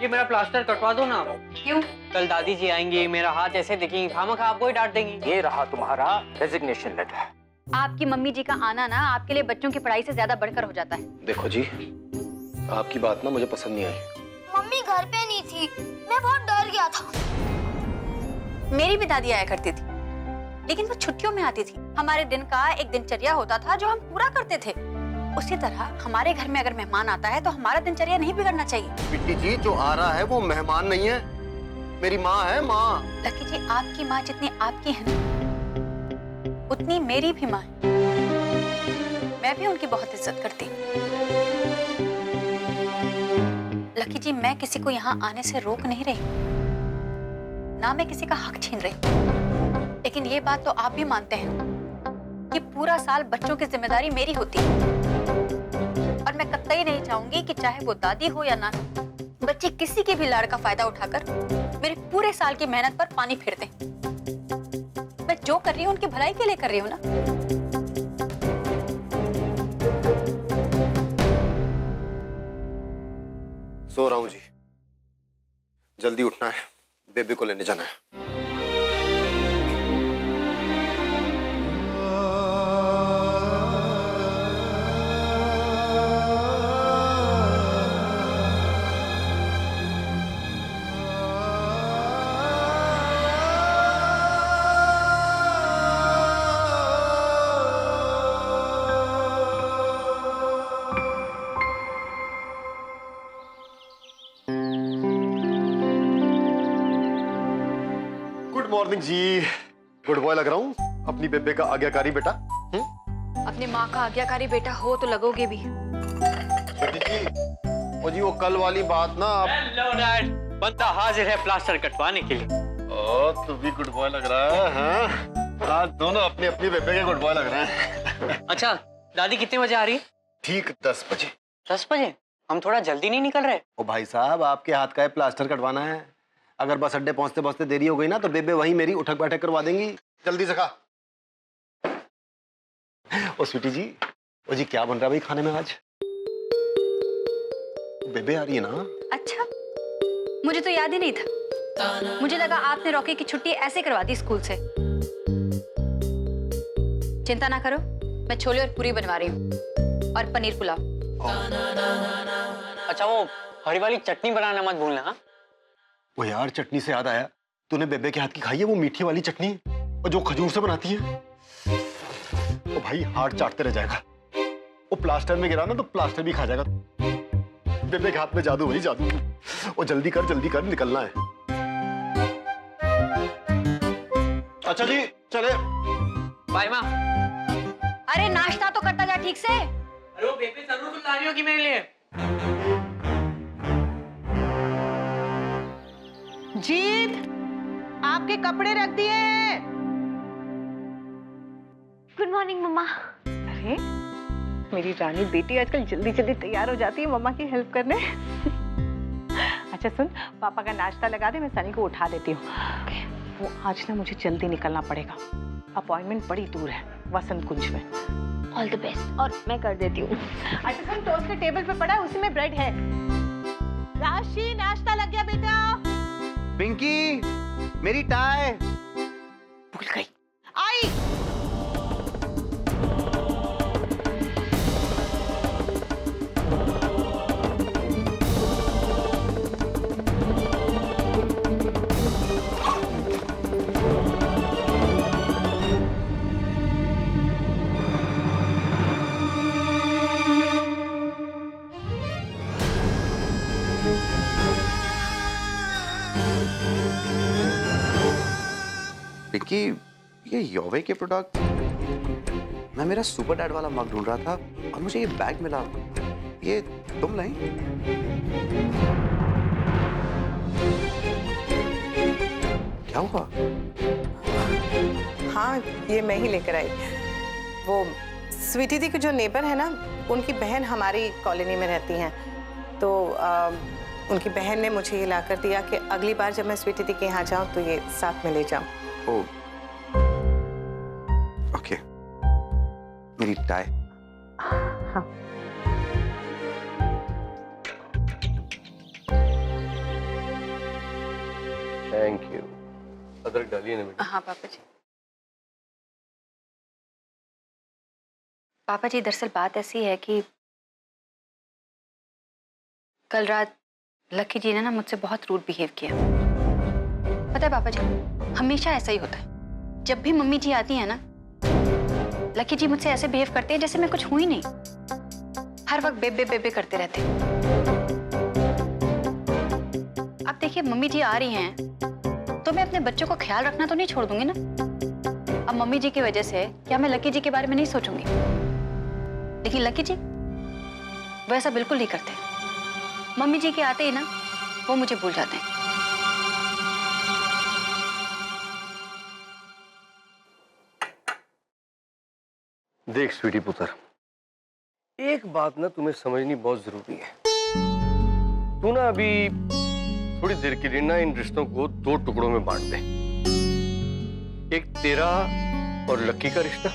ये मेरा प्लास्टर कटवा दो ना। क्यों? कल दादी जी आएंगी, मेरा हाथ ऐसे देखेंगी, खामखा आपको ही डांट देंगी। ये रहा तुम्हारा रेजिग्नेशन लेटर। आपकी मम्मी जी का आना ना आपके लिए बच्चों की पढ़ाई से ज्यादा बढ़कर हो जाता है। देखो जी, आपकी बात ना मुझे पसंद नहीं आई। मम्मी घर पे नहीं थी, मैं बहुत डर गया था। मेरी भी दादी आया करती थी, लेकिन वो छुट्टियों में आती थी। हमारे दिन का एक दिनचर्या होता था जो हम पूरा करते थे। उसी तरह हमारे घर में अगर मेहमान आता है तो हमारा दिनचर्या नहीं बिगड़ना चाहिए। बिट्टी जी, जो आ रहा है वो मेहमान नहीं है, मेरी माँ है, माँ। लकी जी, आपकी माँ जितनी आपकी है ना, उतनी मेरी भी माँ है। मैं भी उनकी बहुत इज्जत करती हूँ। लकी जी, मैं किसी को यहाँ आने से रोक नहीं रही, ना मैं किसी का हक छीन रही। लेकिन ये बात तो आप भी मानते हैं कि पूरा साल बच्चों की जिम्मेदारी मेरी होती है, और मैं कतई नहीं चाहूंगी कि चाहे वो दादी हो या ना, बच्चे किसी के भी लाड़ का फायदा उठाकर मेरे पूरे साल की मेहनत पर पानी फेर दें। मैं जो कर रही हूँ उनकी भलाई के लिए कर रही हूँ ना। सो रहा हूँ जी, जल्दी उठना है, बेबी को लेने जाना है। गुड मॉर्निंग जी। गुड बॉय लग रहा हूँ, अपनी बेबे का आज्ञाकारी बेटा। अपनी माँ का आज्ञाकारी बेटा हो तो लगोगे भी। बेटी जी, ओ जी, वो कल वाली बात ना आप... हेलो डैड, बंदा हाजिर है प्लास्टर कटवाने के लिए। ओ, तू भी गुड बॉय लग रहा है, हाँ? आज दोनों अपनी अपनी बेबे के गुड बॉय लग रहे हैं। अच्छा, दादी कितने बजे आ रही है? ठीक 10 बजे। 10 बजे? हम थोड़ा जल्दी नहीं निकल रहे? ओ भाई साहब, आपके हाथ का है प्लास्टर कटवाना है। अगर बस अड्डे पहुंचते पहुंचते देरी हो गई ना तो बेबे वहीं मेरी उठक बैठक करवा देंगी। जल्दी से खा। ओ स्वीटी जी, ओ जी, क्या बन रहा है भाई खाने में आज? बेबे आ रही है ना? अच्छा, मुझे तो याद ही नहीं था। मुझे लगा आपने रॉकी की छुट्टी ऐसे करवा दी स्कूल से। चिंता ना करो, मैं छोले और पूरी बनवा रही हूँ, और पनीर पुलाव। अच्छा, वो हरी वाली चटनी बनाना मत भूलना। हाँ? वो यार, चटनी से याद आया, तूने बेबे के हाथ की खाई है वो मीठी वाली चटनी, और जो खजूर से बनाती है? ओ भाई, हाथ चाटते रह जाएगा। वो प्लास्टर में गिरा ना तो प्लास्टर भी खा जाएगा। बेबे के हाथ में जादू वही जादू। वो जल्दी कर, निकलना है। अच्छा जी, चले। बाय माँ। अरे नाश्ता तो करता जा ठीक से। अरे वो बेबे जरूर कुछ ला रही होगी मेरे लिए। जीत, आपके कपड़े रख दिए हैं। गुड मॉर्निंग मम्मा। अरे मेरी रानी बेटी आजकल जल्दी जल्दी तैयार हो जाती है मम्मा की हेल्प करने। अच्छा सुन, पापा का नाश्ता लगा दे, मैं सनी को उठा देती हूँ। वो आज ना मुझे जल्दी निकलना पड़ेगा, अपॉइंटमेंट बड़ी दूर है, वसंत कुंज में। All the best. और मैं कर देती हूँ। अच्छा सुन, टोस्ट के टेबल पे पड़ा है, उसी में ब्रेड है। राशि, नाश्ता लग गया बेटा। पिंकी, मेरी टाई भूल गई। आई। पिंकी, ये योवे के प्रोडक्ट, मैं मेरा सुपर डैड वाला मग ढूंढ रहा था और मुझे ये बैग मिला। ये तुम लाई? क्या हुआ? हाँ, ये मैं ही लेकर आई। वो स्वीटी दी की जो नेबर है ना, उनकी बहन हमारी कॉलोनी में रहती हैं, तो उनकी बहन ने मुझे ये लाकर दिया कि अगली बार जब मैं स्वीटी दी के यहाँ जाऊँ तो ये साथ में ले जाऊँ। ओ, ओके। मेरी टाई। हाँ। Thank you. अदरक डालिए ना बेटा। हाँ पापा जी। पापा जी दरअसल बात ऐसी है कि कल रात लकी जी ने ना मुझसे बहुत रूड बिहेव किया। पता है पापा जी, हमेशा ऐसा ही होता है। जब भी मम्मी जी आती है ना, लकी जी मुझसे ऐसे बिहेव करते हैं जैसे मैं कुछ हुई नहीं। हर वक्त बेबे बेबे करते रहते हैं। अब देखिए मम्मी जी आ रही हैं तो मैं अपने बच्चों को ख्याल रखना तो नहीं छोड़ दूंगी ना। अब मम्मी जी की वजह से क्या मैं लकी जी के बारे में नहीं सोचूंगी? लेकिन लकी जी वो ऐसा बिल्कुल नहीं करते। मम्मी जी के आते ही ना वो मुझे भूल जाते हैं। देख स्वीटी पुत्र, एक बात ना तुम्हें समझनी बहुत जरूरी है। तू ना अभी थोड़ी देर के लिए ना इन रिश्तों को दो टुकड़ों में बांट दे। एक तेरा और लक्की का रिश्ता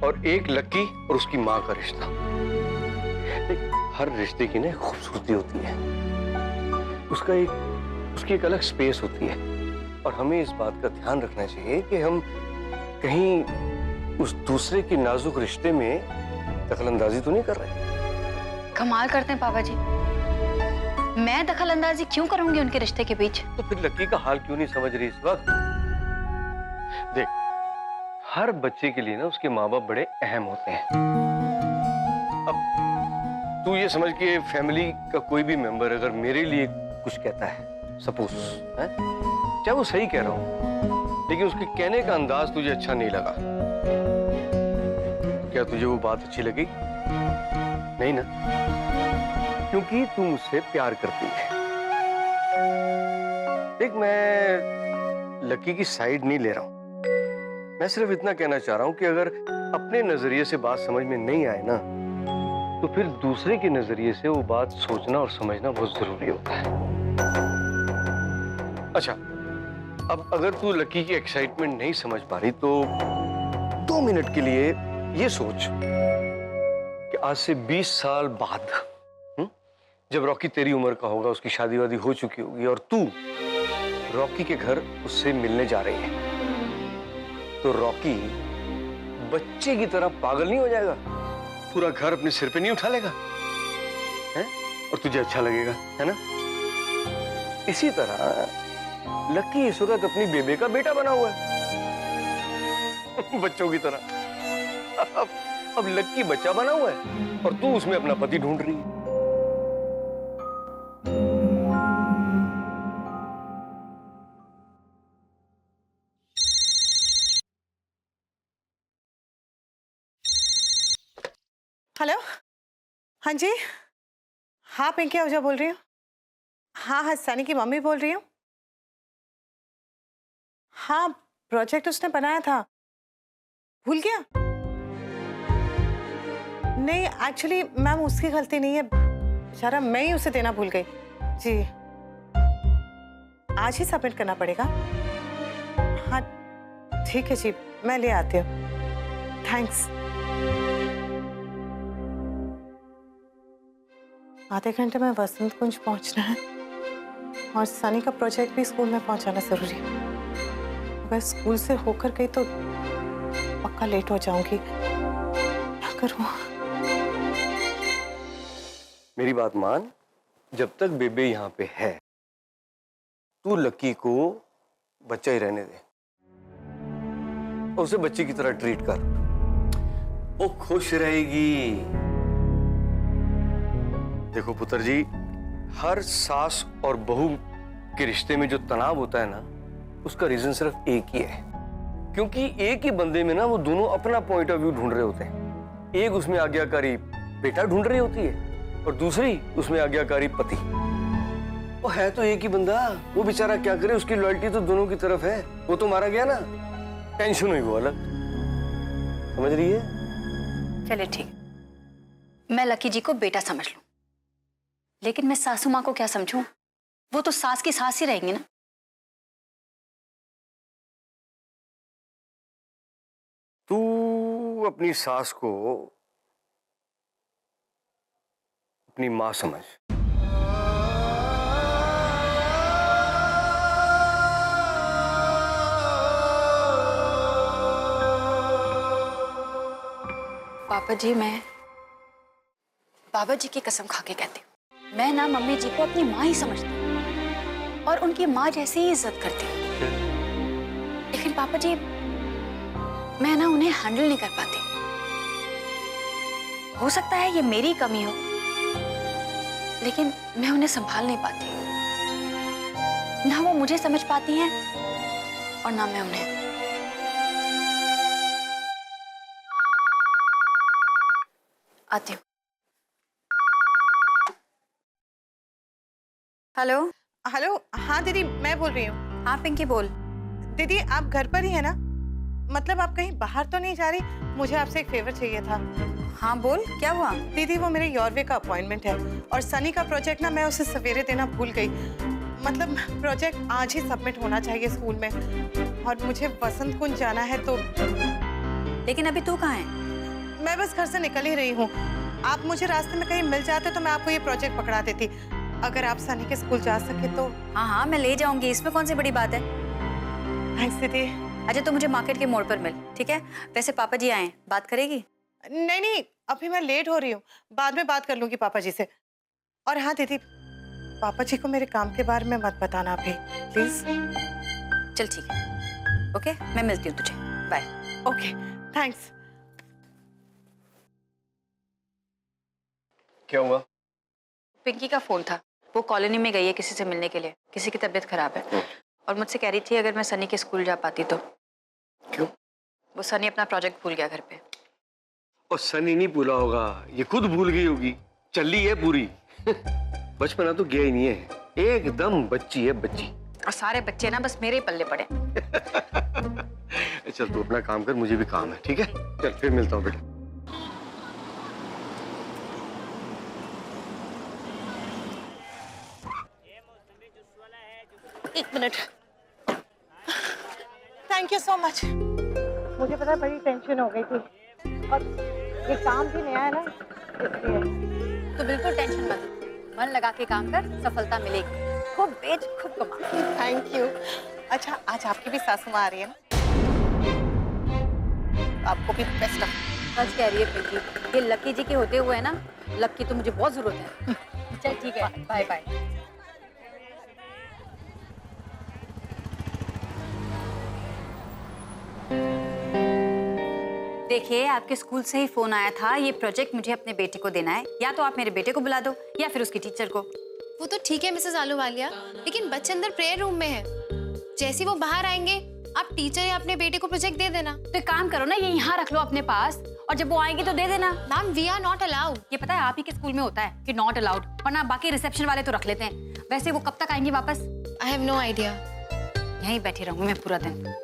और एक लक्की और उसकी माँ का रिश्ता। देख, हर रिश्ते की ना एक खूबसूरती होती है, उसकी एक अलग स्पेस होती है और हमें इस बात का ध्यान रखना चाहिए कि हम कहीं उस दूसरे के नाजुक रिश्ते में दखलंदाजी तो नहीं कर रहे। कमाल करते हैं पापा जी, मैं दखलंदाजी क्यों करूंगी उनके रिश्ते के बीच? तो फिर लक्की का हाल क्यों नहीं समझ रही इस वक्त? देख, हर बच्चे के लिए ना उसके माँ बाप बड़े अहम होते हैं। अब तू ये समझ के फैमिली का कोई भी मेंबर अगर मेरे लिए कुछ कहता है, सपोज है, चाहे वो सही कह रहा हो, लेकिन उसके कहने का अंदाज तुझे अच्छा नहीं लगा, तो क्या तुझे वो बात अच्छी लगी? नहीं ना, क्योंकि तू मुझसे प्यार करती है। देख, मैं लक्की की साइड नहीं ले रहा हूं, मैं सिर्फ इतना कहना चाह रहा हूं कि अगर अपने नजरिए से बात समझ में नहीं आए ना, तो फिर दूसरे के नजरिए से वो बात सोचना और समझना बहुत जरूरी होता है। अच्छा, अब अगर तू लक्की की एक्साइटमेंट नहीं समझ पा रही तो 2 मिनट के लिए ये सोच कि आज से 20 साल बाद जब रॉकी तेरी उम्र का होगा, उसकी शादी वादी हो चुकी होगी और तू रॉकी के घर उससे मिलने जा रही है, तो रॉकी बच्चे की तरह पागल नहीं हो जाएगा? पूरा घर अपने सिर पे नहीं उठा लेगा है? और तुझे अच्छा लगेगा, है ना? इसी तरह लक्की इस वक्त अपनी बेबे का बेटा बना हुआ है बच्चों की तरह। अब लक्की बच्चा बना हुआ है और तू उसमें अपना पति ढूंढ रही है। हेलो, हाँ जी, हाँ पिंकी आहूजा बोल रही हूँ। हाँ हाँ, सनी की मम्मी बोल रही हूँ। हाँ, प्रोजेक्ट उसने बनाया था, भूल गया? नहीं, एक्चुअली मैम उसकी गलती नहीं है, बेचारा मैं ही उसे देना भूल गई जी। आज ही सबमिट करना पड़ेगा? हाँ ठीक है जी, मैं ले आती हूँ, थैंक्स। आधे घंटे में वसंत कुंज पहुंचना है और सनी का प्रोजेक्ट भी स्कूल में पहुंचाना जरूरी है। अगर स्कूल से होकर गई तो पक्का लेट हो जाऊंगी, क्या करूं? मेरी बात मान, जब तक बेबे यहाँ पे है तू लक्की को बच्चा ही रहने दे, उसे बच्चे की तरह ट्रीट कर, वो खुश रहेगी। देखो पुत्र जी, हर सास और बहू के रिश्ते में जो तनाव होता है ना, उसका रीजन सिर्फ एक ही है, क्योंकि एक ही बंदे में ना वो दोनों अपना पॉइंट ऑफ व्यू ढूंढ रहे होते हैं। एक उसमें आज्ञाकारी बेटा ढूंढ रही होती है और दूसरी उसमें आज्ञाकारी पति। वो है तो एक ही बंदा, वो बेचारा क्या करे, उसकी लॉयल्टी तो दोनों की तरफ है। वो तो मारा गया ना, टेंशन हुई वो अलग, समझ रही है? चलिए ठीक, मैं लकी जी को बेटा समझ लूं, लेकिन मैं सासू माँ को क्या समझूं? वो तो सास की सास ही रहेंगी ना। तू अपनी सास को अपनी माँ समझ। पापा जी, मैं बाबा जी की कसम खा के कहती हूँ, मैं ना मम्मी जी को अपनी माँ ही समझती हूँ और उनकी माँ जैसी ही इज्जत करती हूँ। लेकिन पापा जी, मैं ना उन्हें हैंडल नहीं कर पाती। हो सकता है ये मेरी कमी हो, लेकिन मैं उन्हें संभाल नहीं पाती। ना वो मुझे समझ पाती हैं और ना मैं उन्हें। आती हूँ। हेलो। हेलो, हाँ दीदी, मैं बोल रही हूँ। हाँ पिंकी बोल। दीदी, आप घर पर ही है ना? मतलब आप कहीं बाहर तो नहीं जा रही? मुझे आपसे एक फेवर चाहिए था। हाँ बोल, क्या हुआ? दीदी, वो मेरे यॉर्वे का अपॉइंटमेंट है और सनी का प्रोजेक्ट ना मैं उसे सवेरे देना भूल गई। मतलब प्रोजेक्ट आज ही सबमिट होना चाहिए स्कूल में और मुझे वसंत कुंज जाना है तो। लेकिन अभी तू कहाँ है? मैं बस घर से निकल ही रही हूँ। आप मुझे रास्ते में कहीं मिल जाते तो मैं आपको ये प्रोजेक्ट पकड़ा देती। अगर आप सनी के स्कूल जा सके तो। हाँ हाँ, मैं ले जाऊंगी, इसमें कौन सी बड़ी बात है। थैंक्स दीदी। अच्छा तो मुझे मार्केट के मोड़ पर मिल, ठीक है? वैसे पापा जी आए, बात करेगी? नहीं नहीं, अभी मैं लेट हो रही हूँ, बाद में बात कर लूंगी पापा जी से। और हाँ दीदी, पापा जी को मेरे काम के बारे में मत बताना अभी, प्लीज। चल ठीक है, ओके, मैं मिलती हूँ तुझे, बाय। Okay, thanks. क्या हुआ? पिंकी का फोन था, वो कॉलोनी में गई है किसी से मिलने के लिए, किसी की तबीयत खराब है और मुझसे कह रही थी अगर मैं सनी के स्कूल जा पाती तो। क्यों? वो सनी अपना प्रोजेक्ट भूल गया घर पे। और सनी नहीं भूला होगा, ये खुद भूल गई होगी। चली है पूरी। बचपना तो गया ही नहीं है, एकदम बच्ची है, बच्ची। और सारे बच्चे ना बस मेरे ही पल्ले पड़े। चल तू अपना काम कर, मुझे भी काम है, ठीक है? चल फिर मिलता हूँ बेटा। एक minute. Thank you so much. मुझे पता, बड़ी टेंशन हो गई थी और ये काम भी नया है ना, इसलिए। तो बिल्कुल टेंशन मत, मन लगा के काम कर, सफलता मिलेगी। खूब बेच, खूब कमा। Thank you. अच्छा, आज आपकी भी सासू माँ आ रही है ना? आपको भी बेस्ट ऑफ। सच कह रही है पिंकी, ये लकी जी के होते हुए है ना, लक की तो मुझे बहुत जरूरत है। चल ठीक है, बाय बाय। देखिए, आपके स्कूल से ही फोन आया था, ये प्रोजेक्ट मुझे अपने बेटे को देना है। या तो आप मेरे बेटे को बुला दो या फिर उसकी टीचर को। वो तो ठीक है मिसेस आलूवालिया, लेकिन बच्चे अंदर प्रेयर रूम में है। जैसे वो बाहर आएंगे, आप टीचर या अपने बेटे को प्रोजेक्ट दे देना। तो एक काम करो ना, ये यहाँ रख लो अपने पास और जब वो आएंगे तो दे देना। Ma'am, we are not allowed. ये पता है आप ही के स्कूल में होता है कि नॉट अलाउड, वरना बाकी रिसेप्शन वाले तो रख लेते हैं। वैसे वो कब तक आएंगे वापस? I have no idea. यहीं बैठी रहूंगी मैं पूरा दिन।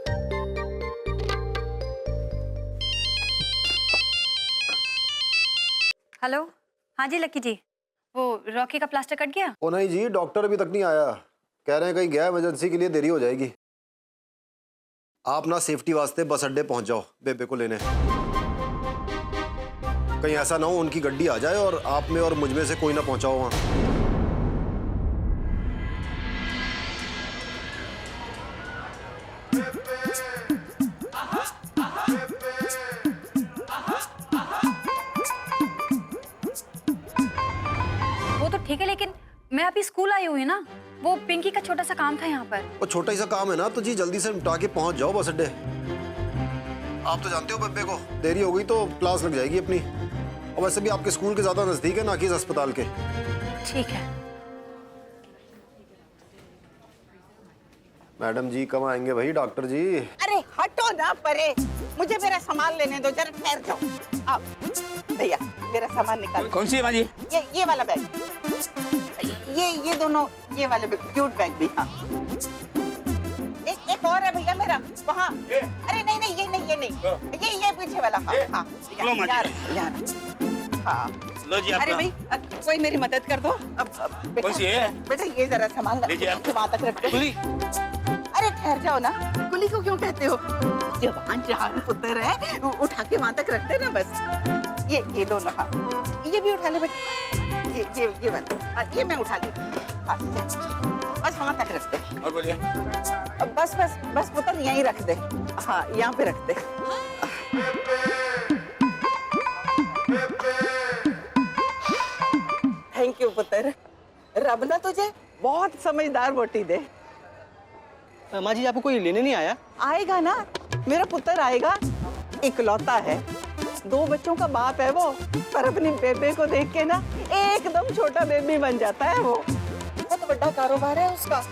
हेलो, हाँ जी लकी जी, वो रॉकी का प्लास्टर कट गया? ओ नहीं जी, डॉक्टर अभी तक नहीं आया, कह रहे हैं कहीं गया, इमरजेंसी के लिए देरी हो जाएगी। आप ना सेफ्टी वास्ते बस अड्डे पहुंच जाओ बेबे को लेने। कहीं ऐसा ना हो उनकी गड्डी आ जाए और आप में और मुझ में से कोई ना पहुंचाओ वहां। वो तो ठीक है, लेकिन मैं अभी स्कूल आई हुई ना, वो पिंकी का छोटा सा काम था यहाँ पर। वो छोटा ही सा काम है ना, तो जी जल्दी से निपटा के पहुंच जाओ बस अड्डे। आप तो जानते हो बेबे को, देरी हो गई तो क्लास लग जाएगी अपनी। और वैसे भी आपके स्कूल के ज्यादा नजदीक है ना कि इस अस्पताल के। ठीक है। मैडम जी कब आएंगे भाई डॉक्टर जी? अरे हटो ना परे, मुझे मेरा सामान लेने दो, जरा ठहर जाओ। आओ भैया, मेरा सामान निकाल। कौन सी है माँ जी? ये वाला बैग, ये दोनों, ये वाले क्यूट बैग भी। हाँ, एक और है भैया मेरा वहाँ। अरे नहीं नहीं, ये नहीं, ये पीछे वाला। हाँ हाँ, यार हाँ। लो जी, अरे भाई, कोई मेरी मदद कर दो। अब कौन सी है? बेटा ये जरा सामान वहाँ तक रख दो। अरे ठहर जाओ ना, कुली को क्यों कहते हो? जवान जहान पुत्र है, उठा के वहाँ तक रखते ना बस। ये दोनों। हाँ, ये भी उठा ले बेटा, ये वाला, ये मैं उठा ली। हाँ, बस वहाँ तक रख दे। और बोलिए। बस पुत्र यहीं रख दे। हाँ, यहाँ पे रख दे। थैंक यू पुत्र। रब ना तुझे बहुत समझदार वोटी दे। माँ जी आपको कोई लेने नहीं आया? आएगा ना, मेरा पुत्र आएगा। इकलौता है, 2 बच्चों का बाप है वो, पर अपनी बेबे को देख के ना एकदम छोटा बेबी बन जाता है वो। बहुत बड़ा कारोबार है उसका,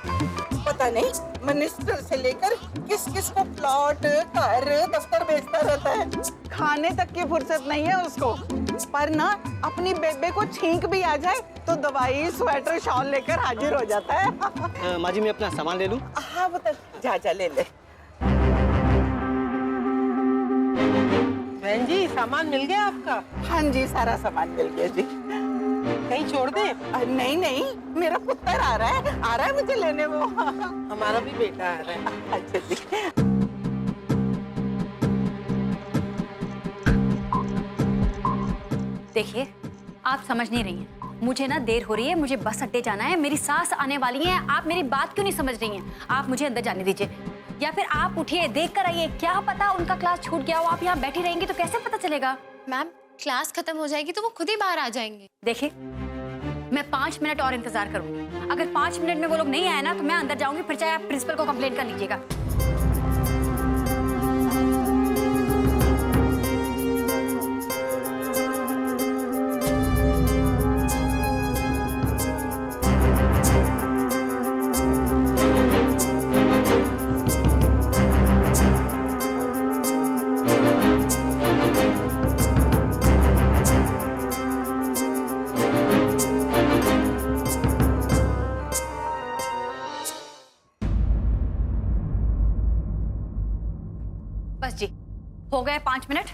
पता नहीं मिनिस्टर से लेकर किस किस को प्लॉट, घर, दफ्तर बेचता रहता है। खाने तक की फुर्सत नहीं है उसको, पर ना अपनी बेबे को छींक भी आ जाए तो दवाई, स्वेटर, शॉल लेकर हाजिर हो जाता है। माँ जी मैं अपना सामान ले लूं? हाँ पुत्र, जा ले ले। बहन जी सामान मिल गया आपका? हाँ जी, सारा सामान मिल गया जी। कहीं छोड़ दे? नहीं नहीं, मेरा पुत्र आ रहा है मुझे लेने वो। हमारा भी बेटा आ रहा है। अच्छा जी। देखिए, आप समझ नहीं रही हैं। मुझे ना देर हो रही है, मुझे बस अड्डे जाना है, मेरी सास आने वाली है। आप मेरी बात क्यों नहीं समझ रही हैं? आप मुझे अंदर जाने दीजिए, या फिर आप उठिए, देख कर आइए। क्या पता उनका क्लास छूट गया हो, आप यहाँ बैठी रहेंगी तो कैसे पता चलेगा? मैम क्लास खत्म हो जाएगी तो वो खुद ही बाहर आ जाएंगे। देखिए, मैं 5 मिनट और इंतजार करूंगी। अगर 5 मिनट में वो लोग नहीं आए ना तो मैं अंदर जाऊंगी, फिर चाहे आप प्रिंसिपल को कंप्लेंट कर लीजिएगा। बस जी, हो गए 5 मिनट।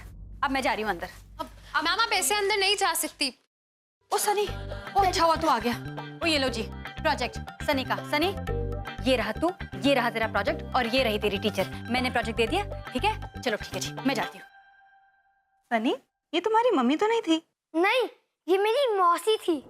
अब मैं जा रही हूँ अंदर। अब मैम आप ऐसे अंदर नहीं जा सकती। ओ सनी, ओ अच्छा हुआ तू आ गया। ओ ये लो जी प्रोजेक्ट सनी का। सनी, ये रहा तू, ये रहा तेरा प्रोजेक्ट, और ये रही तेरी टीचर। मैंने प्रोजेक्ट दे दिया, ठीक है? चलो ठीक है जी, मैं जाती हूँ। सनी, ये तुम्हारी मम्मी तो नहीं थी? नहीं, ये मेरी मौसी थी।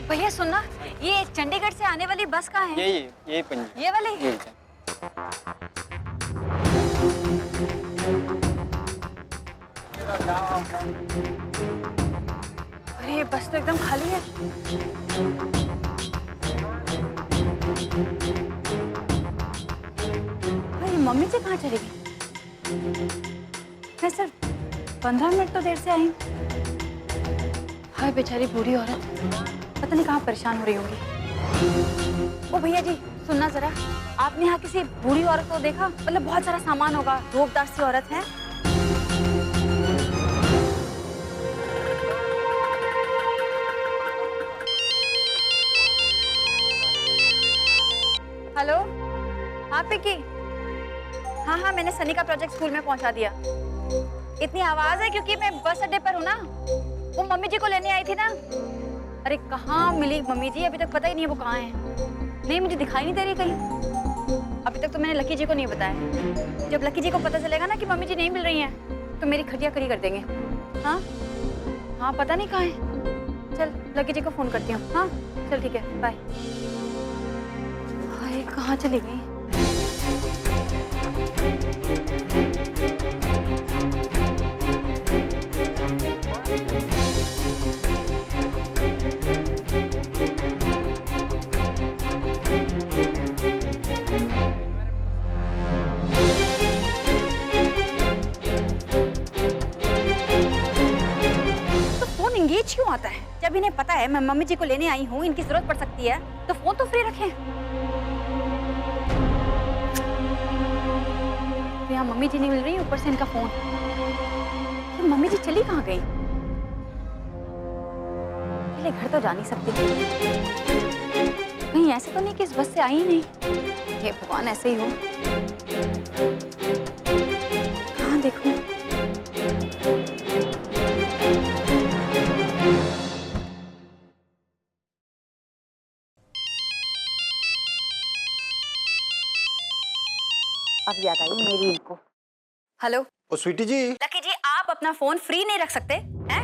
भैया सुनना, ये चंडीगढ़ से आने वाली बस कहाँ है? ये पंजी। ये वाली? अरे ये बस तो एकदम खाली है। भाई मम्मी जी कहाँ चली गई? मैं सिर्फ 15 मिनट तो देर से आई हूँ। हाय बेचारी बूढ़ी औरत, पता नहीं कहाँ परेशान हो रही होगी। ओ भैया जी सुनना जरा, आपने यहाँ किसी बूढ़ी औरत को देखा? मतलब बहुत सारा सामान होगा, रोबदार सी औरत है। हेलो, हाँ पिकी। हाँ मैंने सनी का प्रोजेक्ट स्कूल में पहुंचा दिया। इतनी आवाज है क्योंकि मैं बस अड्डे पर हूँ ना। वो मम्मी जी को लेने आई थी ना। अरे कहाँ मिली मम्मी जी, अभी तक पता ही नहीं है वो कहाँ है। नहीं मुझे दिखाई नहीं दे रही कहीं। अभी तक तो मैंने लकी जी को नहीं बताया। जब लकी जी को पता चलेगा ना कि मम्मी जी नहीं मिल रही हैं तो मेरी खटिया खड़ी कर देंगे। हाँ पता नहीं कहाँ है। चल लकी जी को फोन करती हूँ। हाँ चल ठीक है, बाय। हाय कहाँ चली गई? एंगेज क्यों आता है? जब इन्हें पता है मैं मम्मी जी को लेने आई हूँ, इनकी जरूरत पड़ सकती है, तो फोन तो फ्री रखें। तो यहाँ मम्मी जी नहीं मिल रही, ऊपर से इनका फोन। तो मम्मी जी चली कहाँ गई? पहले घर तो जा नहीं सकती। कहीं ऐसे तो नहीं कि इस बस से आई ही नहीं। हे भगवान, ऐसे ही हो। कहाँ देखूं? अब याद आई मेरी इनको। हेलो ओ स्वीटी जी। लकी जी, आप अपना फोन फ्री नहीं रख सकते हैं?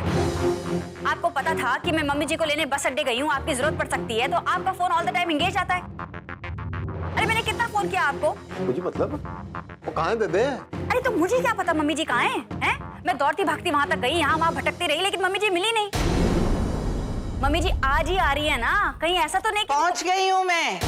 आपको पता था कि मैं मम्मी जी को लेने बस अड्डे गई हूँ, आपकी जरूरत पड़ सकती है, तो आपका phone all the time engage आता है। अरे मैंने कितना फोन किया आपको? मुझे मतलब वो कहाँ है बेबे? अरे तो मुझे क्या पता मम्मी जी कहाँ हैं? मैं दौड़ती भागती वहां तक गई, यहाँ वहां भटकती रही, लेकिन मम्मी जी मिली नहीं। मम्मी जी आज ही आ रही है ना, कहीं ऐसा तो नहीं? पहुंच गई हूँ मैं।